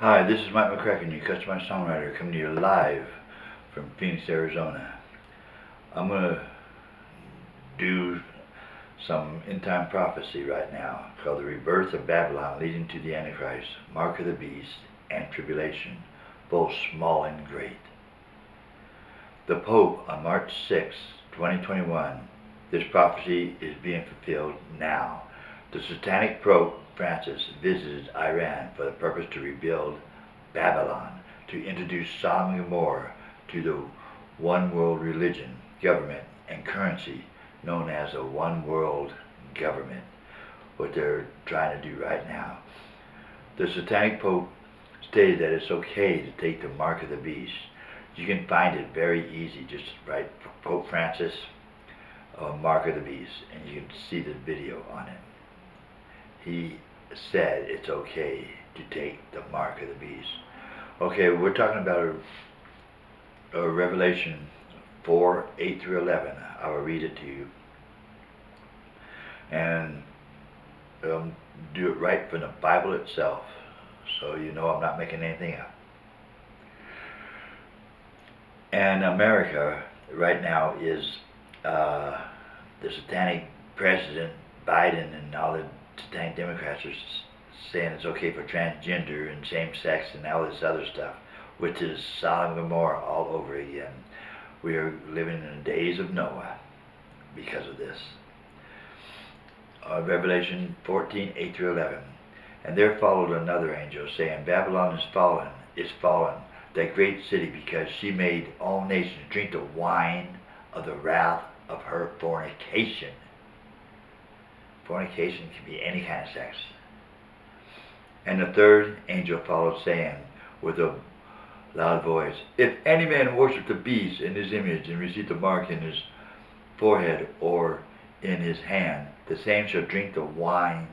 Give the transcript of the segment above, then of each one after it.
Hi, this is Mike McCracken, your Customizedsongwriter, coming to you live from Phoenix, Arizona. I'm going to do some end-time prophecy right now called the Rebirth of Babylon leading to the Antichrist, Mark of the Beast, and Tribulation, both small and great. The Pope on March 6, 2021, this prophecy is being fulfilled now. The satanic Pope Francis visited Iran for the purpose to rebuild Babylon, to introduce Sodom and Gomorrah to the one world religion, government, and currency known as a one world government, what they're trying to do right now. The satanic Pope stated that it's okay to take the mark of the beast. You can find it very easy. Just write Pope Francis, mark of the beast, and you can see the video on it. He said it's okay to take the mark of the beast. Okay, we're talking about a Revelation 4, 8 through 11. I will read it to you. And do it right from the Bible itself, so you know I'm not making anything up. And America right now is the satanic president Biden and all the satanic Democrats are saying it's okay for transgender and same-sex and all this other stuff, which is Sodom and Gomorrah all over again. We are living in the days of Noah because of this. Revelation 14, 8 through 11. And there followed another angel, saying, Babylon is fallen, that great city, because she made all nations drink the wine of the wrath of her fornication. Fornication can be any kind of sex. And the third angel followed, saying with a loud voice, If any man worship the beast in his image, and receive the mark in his forehead or in his hand, the same shall drink the wine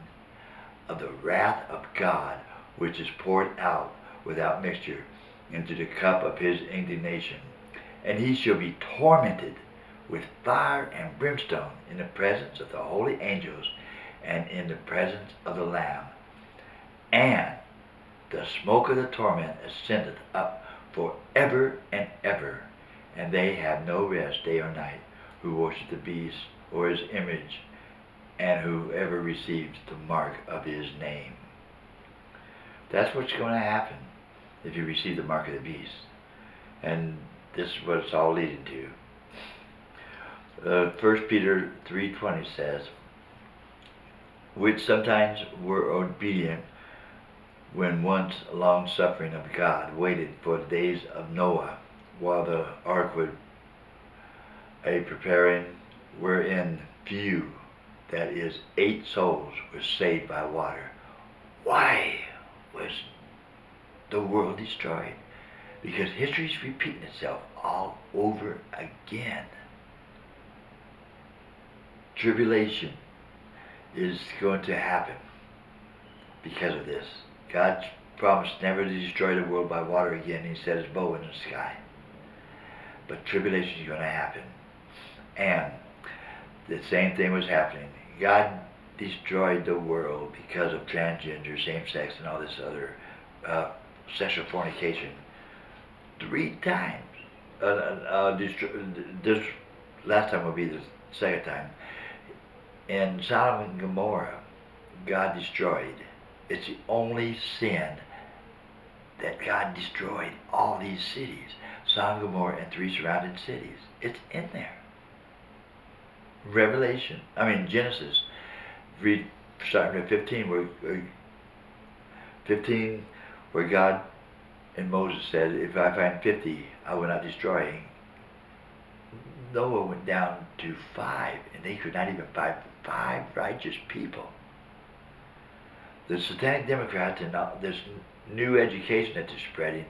of the wrath of God, which is poured out without mixture into the cup of his indignation. And he shall be tormented with fire and brimstone in the presence of the holy angels and in the presence of the Lamb. And the smoke of the torment ascendeth up for ever and ever, and they have no rest day or night, who worship the beast or his image, and whoever receives the mark of his name. That's what's going to happen if you receive the mark of the beast. And this is what it's all leading to. 1 Peter 3:20 says, which sometimes were obedient when once long-suffering of God waited for the days of Noah, while the ark was a preparing, wherein few, that is 8 souls, were saved by water. Why was the world destroyed? Because history is repeating itself all over again. Tribulation is going to happen because of this. God promised never to destroy the world by water again. He set his bow in the sky. But tribulation is going to happen. And the same thing was happening. God destroyed the world because of transgender, same-sex, and all this other sexual fornication 3 times. This last time will be the second time. In Sodom and Gomorrah, God destroyed. It's the only sin that God destroyed all these cities. Sodom and Gomorrah and 3 surrounding cities. It's in there. Genesis, read starting at 15, where God and Moses said, if I find 50, I will not destroy. Noah went down to 5, and they could not even find 5 righteous people. The satanic Democrats and this new education that they're spreading,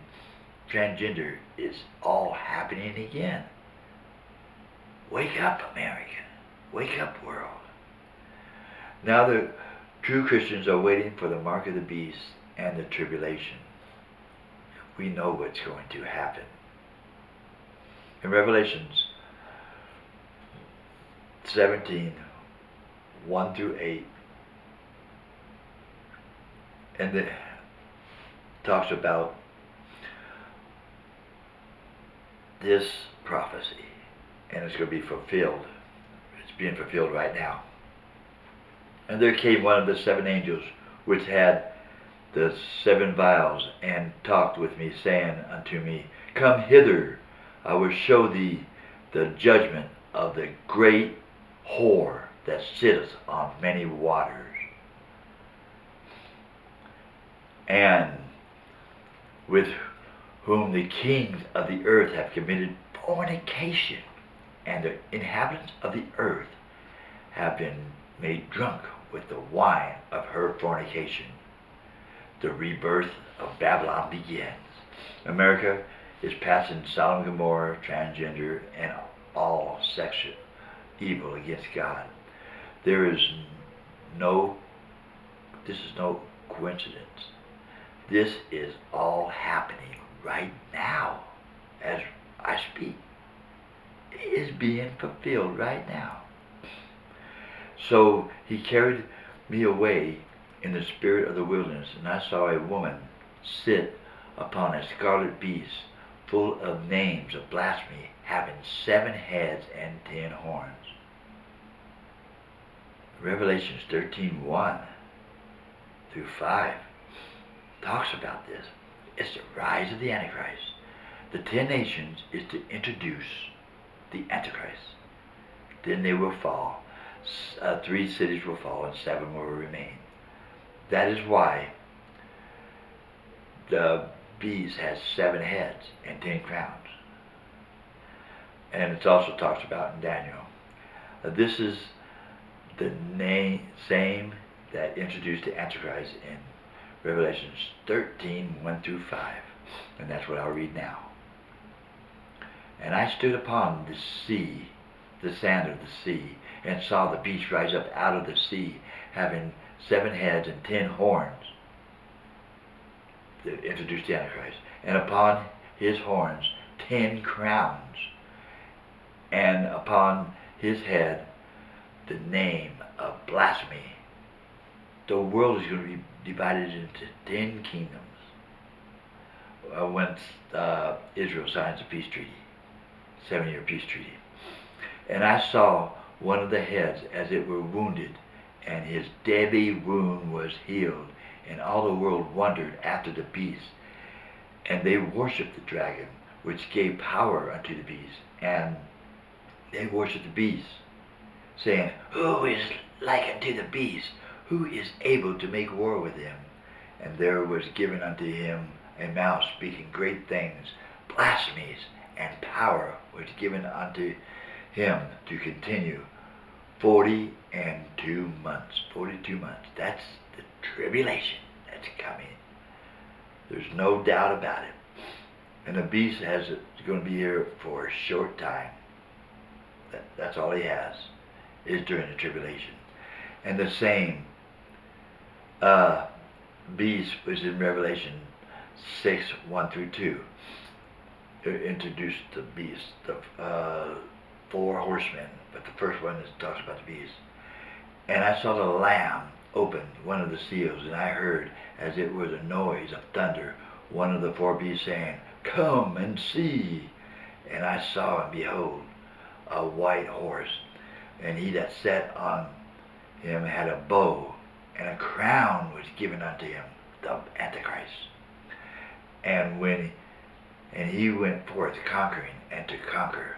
transgender, is all happening again. Wake up, America. Wake up, world. Now the true Christians are waiting for the mark of the beast and the tribulation. We know what's going to happen. In Revelations 17, 1 through 8, and talks about this prophecy, and it's going to be fulfilled. It's being fulfilled right now. And there came one of the 7 angels which had the 7 vials, and talked with me, saying unto me, Come hither, I will show thee the judgment of the great whore that sitteth on many waters, and with whom the kings of the earth have committed fornication, and the inhabitants of the earth have been made drunk with the wine of her fornication. The rebirth of Babylon begins. America is passing Sodom and Gomorrah, transgender, and all sexual evil against God. This is no coincidence. This is all happening right now as I speak. It is being fulfilled right now. So he carried me away in the spirit of the wilderness, and I saw a woman sit upon a scarlet beast, full of names of blasphemy, having 7 heads and 10 horns. Revelations 13:1 through 5 talks about this. It's the rise of the Antichrist. The 10 nations is to introduce the Antichrist. Then they will fall. 3 cities will fall and 7 will remain. That is why the beast has 7 heads and 10 crowns. And it's also talks about in Daniel. This is the same that introduced the Antichrist in Revelations 13:1 through 5. And that's what I'll read now. And I stood upon the sea, the sand of the sea, and saw the beast rise up out of the sea, having 7 heads and 10 horns. That introduced the Antichrist. And upon his horns 10 crowns, and upon his head the name of blasphemy. The world is going to be divided into 10 kingdoms once Israel signs the peace treaty, 7-year peace treaty. And I saw one of the heads as it were wounded, and his deadly wound was healed, and all the world wondered after the beast. And they worshipped the dragon, which gave power unto the beast, and they worshipped the beast, saying, Who is like unto the beast? Who is able to make war with him? And there was given unto him a mouth speaking great things, blasphemies, and power was given unto him to continue 42 months. 42 months. That's the tribulation that's coming. There's no doubt about it. And the beast is going to be here for a short time. That's all he has, is during the tribulation. And the same beast was in Revelation 6:1 through 2. It introduced the beast, the 4 horsemen, but the first one talks about the beast. And I saw the Lamb open one of the seals, and I heard, as it were the noise of thunder, one of the 4 beasts saying, Come and see. And I saw, and behold, a white horse, and he that sat on him had a bow, and a crown was given unto him, the Antichrist. And he went forth conquering and to conquer.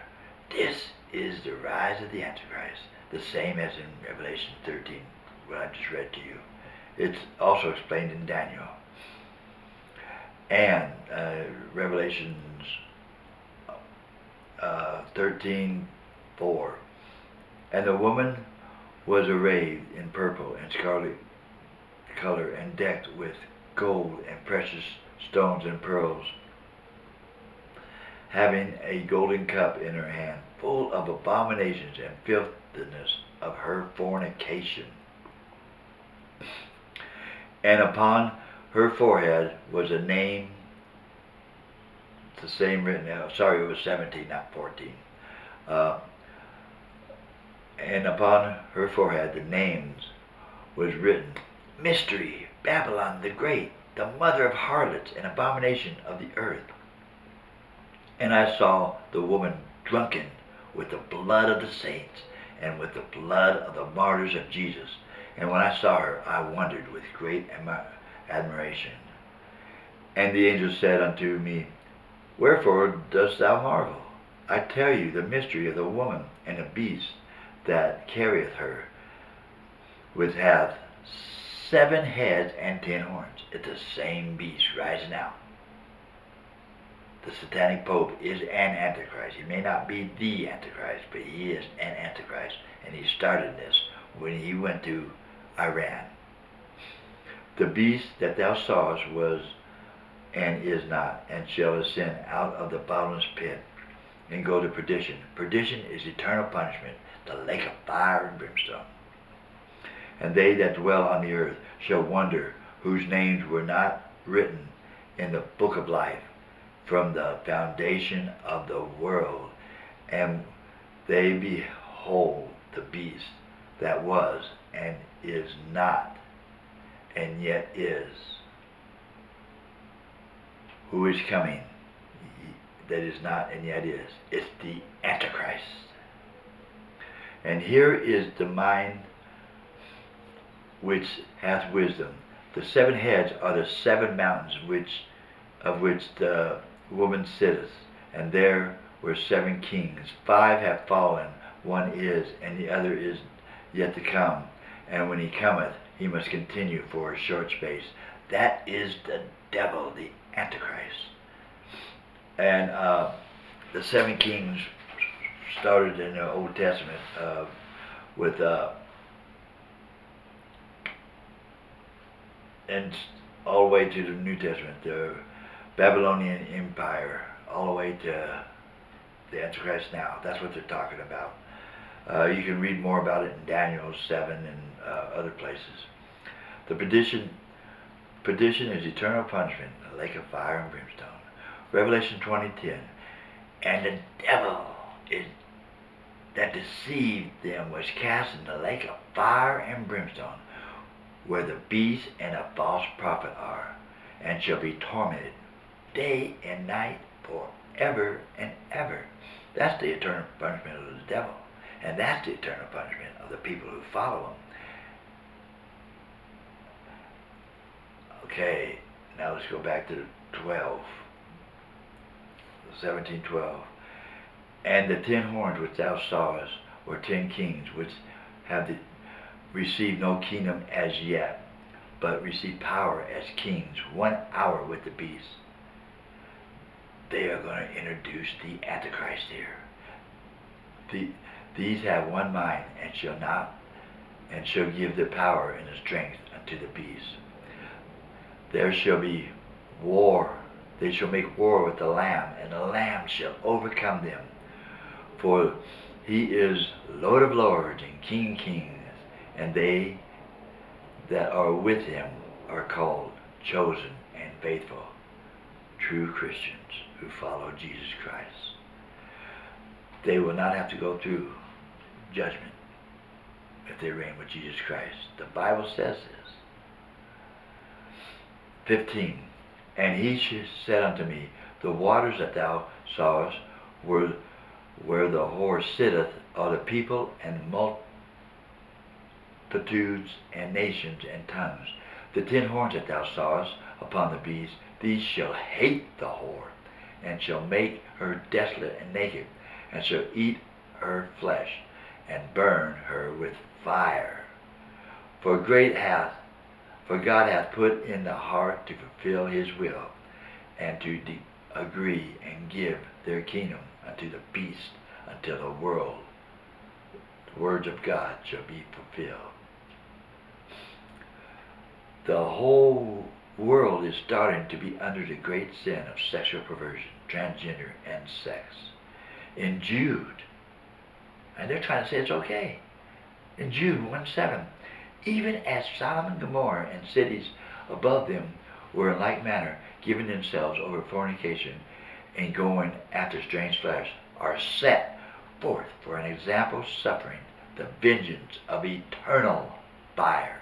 This is the rise of the Antichrist, the same as in Revelation 13, what I just read to you. It's also explained in Daniel. And Revelations 13:4. And the woman was arrayed in purple and scarlet color, and decked with gold and precious stones and pearls, having a golden cup in her hand, full of abominations and filthiness of her fornication. And upon her forehead was a name, the same written out. Sorry, it was 17, not 14. And upon her forehead the names was written, Mystery, Babylon the Great, the mother of harlots and abomination of the earth. And I saw the woman drunken with the blood of the saints and with the blood of the martyrs of Jesus. And when I saw her, I wondered with great admiration. And the angel said unto me, Wherefore dost thou marvel? I tell you the mystery of the woman and the beast that carrieth her, which hath 7 heads and 10 horns. It's the same beast rising out. The satanic pope is an Antichrist. He may not be the Antichrist, but he is an Antichrist. And he started this when he went to Iran. The beast that thou sawest was and is not, and shall ascend out of the bottomless pit, and go to perdition. Perdition is eternal punishment, the lake of fire and brimstone. And they that dwell on the earth shall wonder, whose names were not written in the book of life from the foundation of the world. And they behold the beast that was and is not, and yet is, who is coming, that is not and yet is. It's the Antichrist. And here is the mind which hath wisdom. The 7 heads are the 7 mountains of which the woman sitteth, and there were 7 kings. 5 have fallen, one is, and the other is yet to come. And when he cometh, he must continue for a short space. That is the devil, the Antichrist. And the 7 kings started in the Old Testament with and all the way to the New Testament, the Babylonian Empire, all the way to the Antichrist now. That's what they're talking about. You can read more about it in Daniel 7 and other places. The perdition is eternal punishment, a lake of fire and brimstone. Revelation 20:10. And the devil that deceived them was cast in the lake of fire and brimstone, where the beast and a false prophet are, and shall be tormented day and night forever and ever. That's the eternal punishment of the devil. And that's the eternal punishment of the people who follow him. Okay, now let's go back to 12. 17:12. And the 10 horns which thou sawest were 10 kings, which have received no kingdom as yet, but receive power as kings 1 hour with the beast. They are going to introduce the Antichrist here. These have one mind, and shall give the power and the strength unto the beast. There shall be war. They shall make war with the Lamb, and the Lamb shall overcome them. For he is Lord of lords and King of kings, and they that are with him are called, chosen, and faithful, true Christians who follow Jesus Christ. They will not have to go through judgment if they reign with Jesus Christ. The Bible says this. 15. And he said unto me, the waters that thou sawest were where the whore sitteth are the people and multitudes and nations and tongues. The 10 horns that thou sawest upon the beast, these shall hate the whore, and shall make her desolate and naked, and shall eat her flesh, and burn her with fire. For God hath put in the heart to fulfill his will, and to agree and give their kingdom unto the beast until the words of God shall be fulfilled. The whole world is starting to be under the great sin of sexual perversion, transgender, and sex. In Jude, and they're trying to say it's okay. In Jude 1:7, even as Sodom and Gomorrah and cities above them were in like manner giving themselves over fornication and going after strange flesh, are set forth for an example suffering the vengeance of eternal fire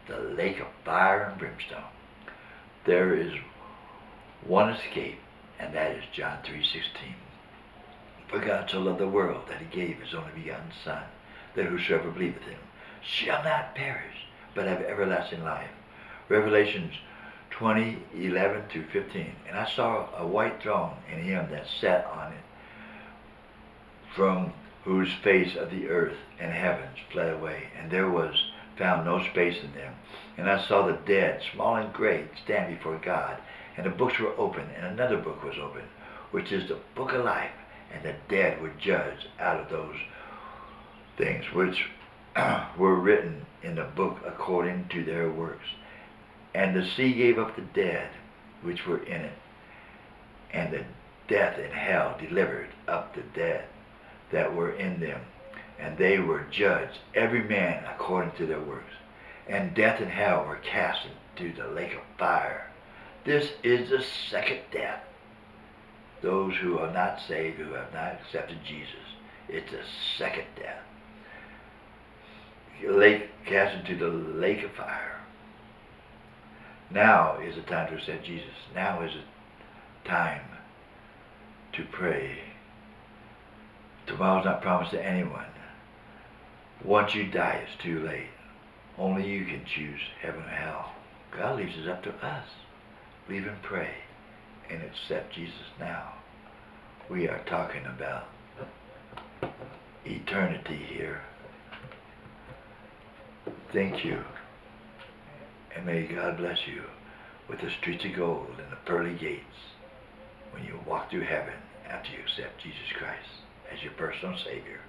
the lake of fire and brimstone. There is one escape, and that is John 3:16. For God so loved the world that he gave his only begotten Son, that whosoever believeth in him shall not perish, but have everlasting life. Revelations 20:11-15. And I saw a white throne, and him that sat on it, from whose face of the earth and heavens fled away, and there was found no space in them. And I saw the dead, small and great, stand before God, and the books were opened, and another book was opened, which is the book of life, and the dead were judged out of those things which were written in the book according to their works. And the sea gave up the dead which were in it, and the death and hell delivered up the dead that were in them, and they were judged, every man according to their works. And death and hell were cast into the lake of fire. This is the second death. Those who are not saved, who have not accepted Jesus, it's the second death. Cast into the lake of fire. Now is the time to accept Jesus. Now is the time to pray. Tomorrow's not promised to anyone. Once you die, it's too late. Only you can choose heaven or hell. God leaves it up to us. Believe and pray and accept Jesus now. We are talking about eternity here. Thank you. And may God bless you with the streets of gold and the pearly gates when you walk through heaven after you accept Jesus Christ as your personal Savior.